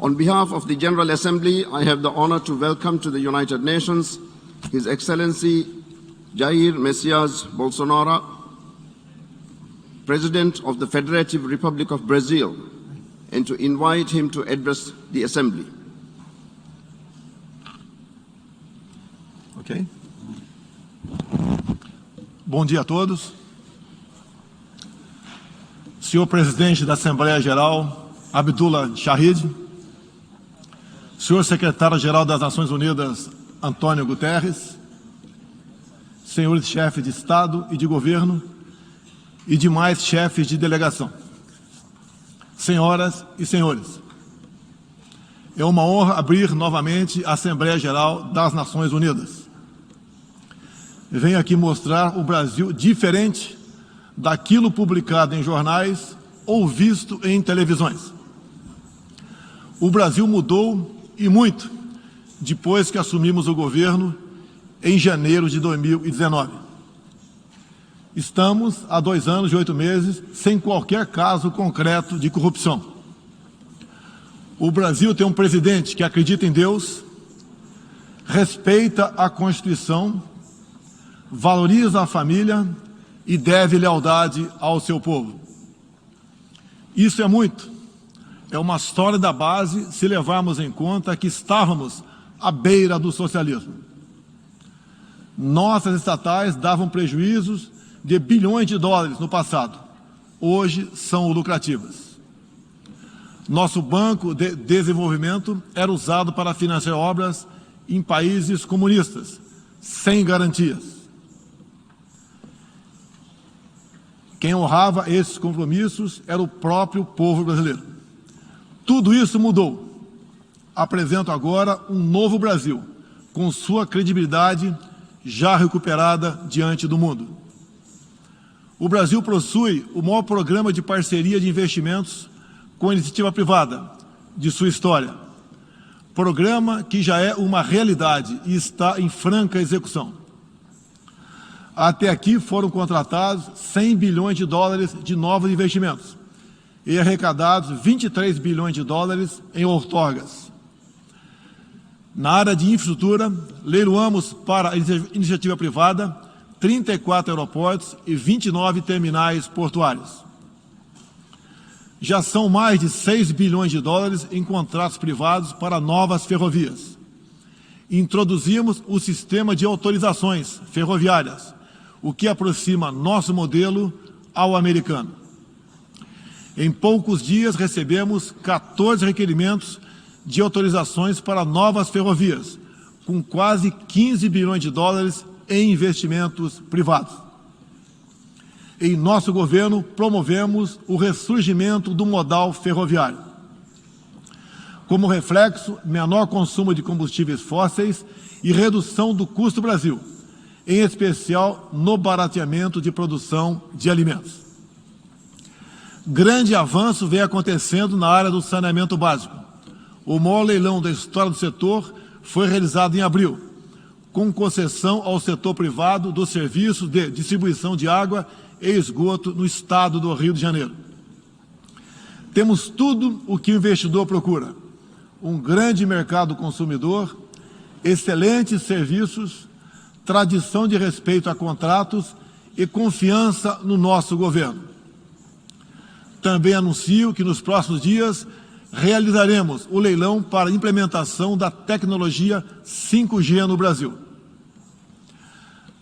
On behalf of the General Assembly, I have the honor to welcome to the United Nations His Excellency Jair Messias Bolsonaro, President of the Federative Republic of Brazil, and to invite him to address the Assembly. Ok. Bom dia a todos. Senhor Presidente da Assembleia Geral, Abdullah Shahid, Senhor Secretário-Geral das Nações Unidas, Antônio Guterres, senhores chefes de Estado e de Governo e demais chefes de delegação, senhoras e senhores, é uma honra abrir novamente a Assembleia Geral das Nações Unidas. Venho aqui mostrar o Brasil diferente daquilo publicado em jornais ou visto em televisões. O Brasil mudou e muito depois que assumimos o governo em janeiro de 2019. Estamos há 2 anos e 8 meses sem qualquer caso concreto de corrupção. O Brasil tem um presidente que acredita em Deus, respeita a Constituição, valoriza a família e deve lealdade ao seu povo. Isso é muito. É uma sólida base se levarmos em conta que estávamos à beira do socialismo. Nossas estatais davam prejuízos de bilhões de dólares no passado. Hoje são lucrativas. Nosso Banco de Desenvolvimento era usado para financiar obras em países comunistas, sem garantias. Quem honrava esses compromissos era o próprio povo brasileiro. Tudo isso mudou. Apresento agora um novo Brasil, com sua credibilidade já recuperada diante do mundo. O Brasil possui o maior programa de parceria de investimentos com a iniciativa privada de sua história. Programa que já é uma realidade e está em franca execução. Até aqui foram contratados 100 bilhões de dólares de novos investimentos e arrecadados 23 bilhões de dólares em outorgas. Na área de infraestrutura, leiloamos para a iniciativa privada 34 aeroportos e 29 terminais portuários. Já são mais de 6 bilhões de dólares em contratos privados para novas ferrovias. Introduzimos o sistema de autorizações ferroviárias, o que aproxima nosso modelo ao americano. Em poucos dias recebemos 14 requerimentos de autorizações para novas ferrovias, com quase 15 bilhões de dólares em investimentos privados. Em nosso governo, promovemos o ressurgimento do modal ferroviário. Como reflexo, menor consumo de combustíveis fósseis e redução do custo do Brasil, em especial no barateamento de produção de alimentos. Grande avanço vem acontecendo na área do saneamento básico. O maior leilão da história do setor foi realizado em abril, com concessão ao setor privado do serviço de distribuição de água e esgoto no estado do Rio de Janeiro. Temos tudo o que o investidor procura: um grande mercado consumidor, excelentes serviços, tradição de respeito a contratos e confiança no nosso governo. Também anuncio que nos próximos dias realizaremos o leilão para a implementação da tecnologia 5G no Brasil.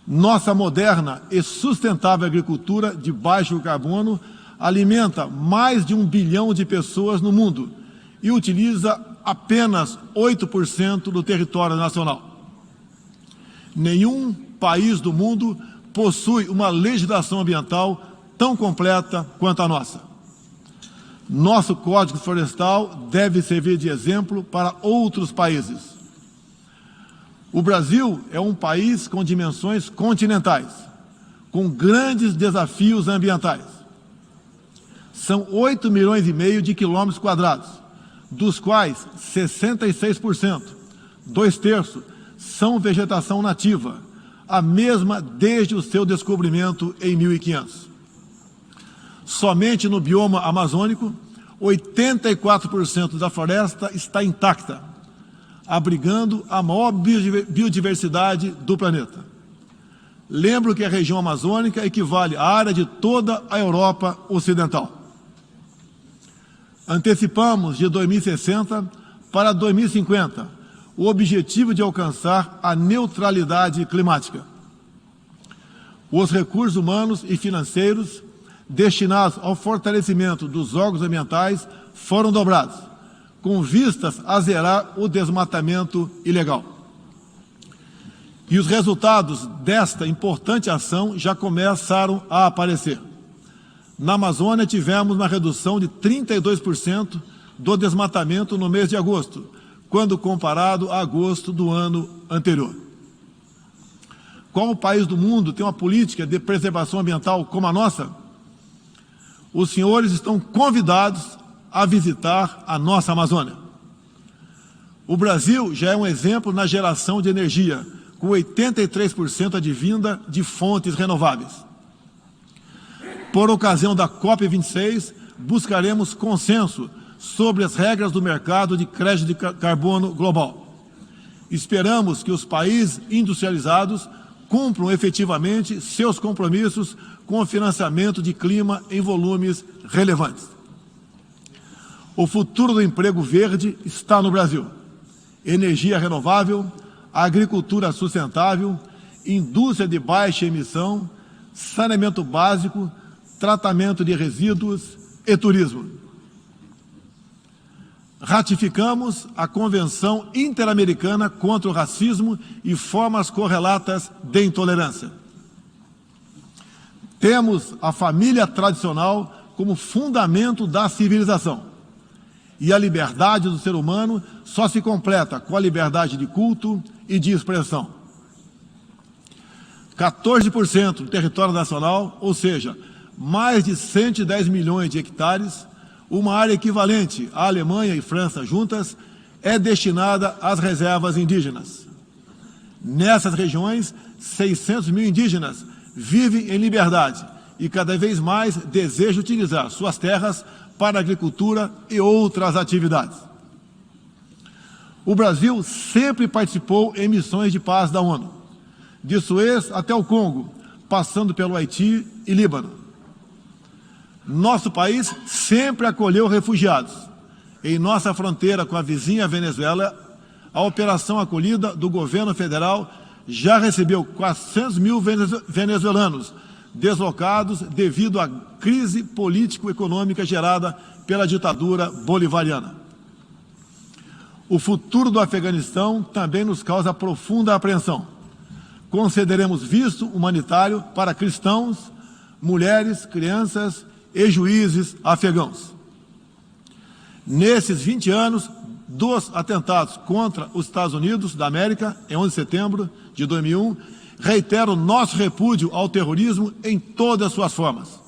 Nossa moderna e sustentável agricultura de baixo carbono alimenta mais de 1 bilhão de pessoas no mundo e utiliza apenas 8% do território nacional. Nenhum país do mundo possui uma legislação ambiental tão completa quanto a nossa. Nosso Código Florestal deve servir de exemplo para outros países. O Brasil é um país com dimensões continentais, com grandes desafios ambientais. São 8,5 milhões de quilômetros quadrados, dos quais 66%, 2/3, são vegetação nativa, a mesma desde o seu descobrimento em 1500. Somente no bioma amazônico, 84% da floresta está intacta, abrigando a maior biodiversidade do planeta. Lembro que a região amazônica equivale à área de toda a Europa Ocidental. Antecipamos de 2060 para 2050 o objetivo de alcançar a neutralidade climática. Os recursos humanos e financeiros destinados ao fortalecimento dos órgãos ambientais foram dobrados, com vistas a zerar o desmatamento ilegal. E os resultados desta importante ação já começaram a aparecer. Na Amazônia, tivemos uma redução de 32% do desmatamento no mês de agosto, quando comparado a agosto do ano anterior. Qual país do mundo tem uma política de preservação ambiental como a nossa? Os senhores estão convidados a visitar a nossa Amazônia. O Brasil já é um exemplo na geração de energia, com 83% advinda de fontes renováveis. Por ocasião da COP26, buscaremos consenso sobre as regras do mercado de crédito de carbono global. Esperamos que os países industrializados cumpram efetivamente seus compromissos com o financiamento de clima em volumes relevantes. O futuro do emprego verde está no Brasil. Energia renovável, agricultura sustentável, indústria de baixa emissão, saneamento básico, tratamento de resíduos e turismo. Ratificamos a Convenção Interamericana contra o Racismo e formas correlatas de intolerância. Temos a família tradicional como fundamento da civilização. E a liberdade do ser humano só se completa com a liberdade de culto e de expressão. 14% do território nacional, ou seja, mais de 110 milhões de hectares, uma área equivalente à Alemanha e França juntas, é destinada às reservas indígenas. Nessas regiões, 600 mil indígenas vivem em liberdade e cada vez mais desejam utilizar suas terras para agricultura e outras atividades. O Brasil sempre participou em missões de paz da ONU, de Suez até o Congo, passando pelo Haiti e Líbano. Nosso país sempre acolheu refugiados. Em nossa fronteira com a vizinha Venezuela, a operação acolhida do governo federal já recebeu 400 mil venezuelanos deslocados devido à crise político-econômica gerada pela ditadura bolivariana. O futuro do Afeganistão também nos causa profunda apreensão. Concederemos visto humanitário para cristãos, mulheres, crianças e juízes afegãos. Nesses 20 anos dos atentados contra os Estados Unidos da América, em 11 de setembro de 2001, reitero nosso repúdio ao terrorismo em todas as suas formas.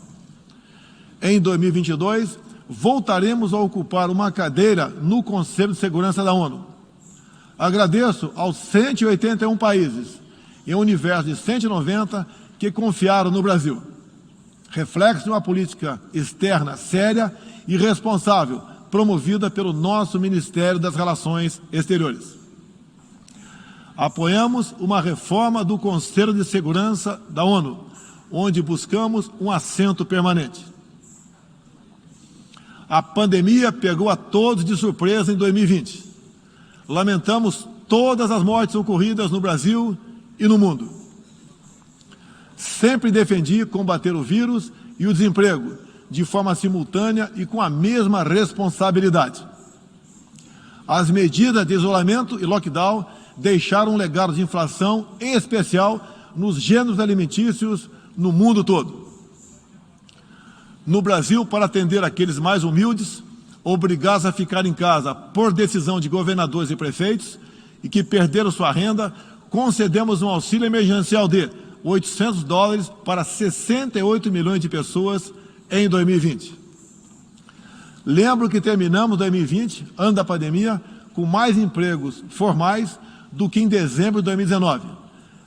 Em 2022, voltaremos a ocupar uma cadeira no Conselho de Segurança da ONU. Agradeço aos 181 países, em um universo de 190, que confiaram no Brasil. Reflexo de uma política externa séria e responsável, promovida pelo nosso Ministério das Relações Exteriores. Apoiamos uma reforma do Conselho de Segurança da ONU, onde buscamos um assento permanente. A pandemia pegou a todos de surpresa em 2020. Lamentamos todas as mortes ocorridas no Brasil e no mundo. Sempre defendi combater o vírus e o desemprego de forma simultânea e com a mesma responsabilidade. As medidas de isolamento e lockdown deixaram um legado de inflação, em especial nos gêneros alimentícios no mundo todo. No Brasil, para atender aqueles mais humildes, obrigados a ficar em casa por decisão de governadores e prefeitos e que perderam sua renda, concedemos um auxílio emergencial de $800 para 68 milhões de pessoas em 2020. Lembro que terminamos 2020, ano da pandemia, com mais empregos formais do que em dezembro de 2019,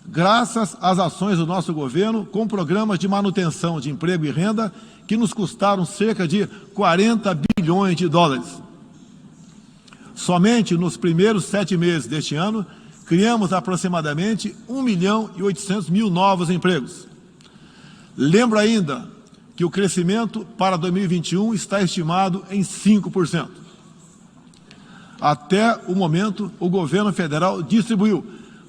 graças às ações do nosso governo com programas de manutenção de emprego e renda que nos custaram cerca de 40 bilhões bilhões de dólares. Somente nos primeiros 7 meses deste ano, criamos aproximadamente 1.800.000 novos empregos. Lembro ainda que o crescimento para 2021 está estimado em 5%. Até o momento, o governo federal distribuiu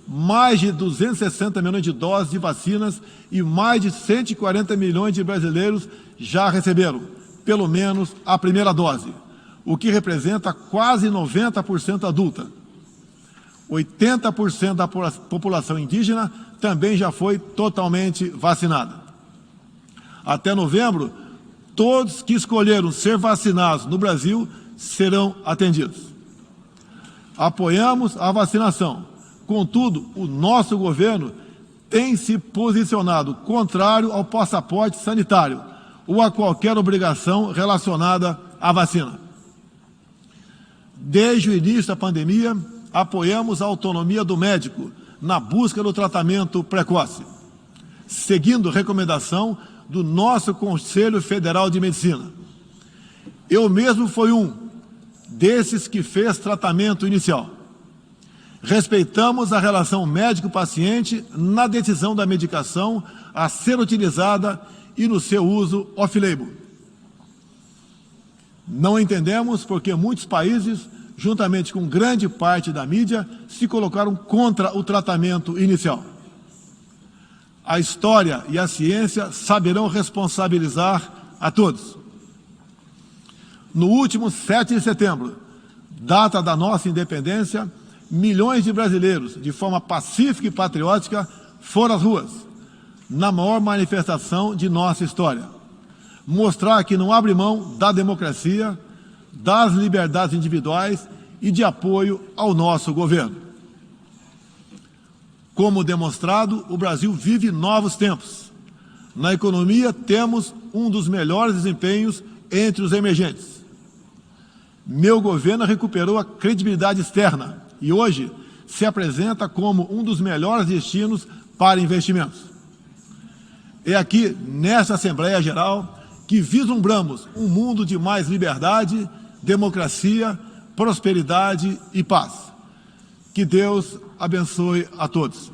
mais de 260 milhões de doses de vacinas e mais de 140 milhões de brasileiros já receberam, pelo menos, a primeira dose, o que representa quase 90% adulta. 80% da população indígena também já foi totalmente vacinada. Até novembro, todos que escolheram ser vacinados no Brasil serão atendidos. Apoiamos a vacinação. Contudo, o nosso governo tem se posicionado contrário ao passaporte sanitário ou a qualquer obrigação relacionada à vacina. Desde o início da pandemia, apoiamos a autonomia do médico na busca do tratamento precoce, seguindo recomendação do nosso Conselho Federal de Medicina. Eu mesmo fui um desses que fez tratamento inicial. Respeitamos a relação médico-paciente na decisão da medicação a ser utilizada e no seu uso off-label. Não entendemos porque muitos países, juntamente com grande parte da mídia, se colocaram contra o tratamento inicial. A história e a ciência saberão responsabilizar a todos. No último 7 de setembro, data da nossa independência, milhões de brasileiros, de forma pacífica e patriótica, foram às ruas, na maior manifestação de nossa história. Mostrar que não abre mão da democracia, das liberdades individuais e de apoio ao nosso governo. Como demonstrado, o Brasil vive novos tempos. Na economia, temos um dos melhores desempenhos entre os emergentes. Meu governo recuperou a credibilidade externa e hoje se apresenta como um dos melhores destinos para investimentos. É aqui, nesta Assembleia Geral, que vislumbramos um mundo de mais liberdade, democracia, prosperidade e paz. Que Deus abençoe a todos.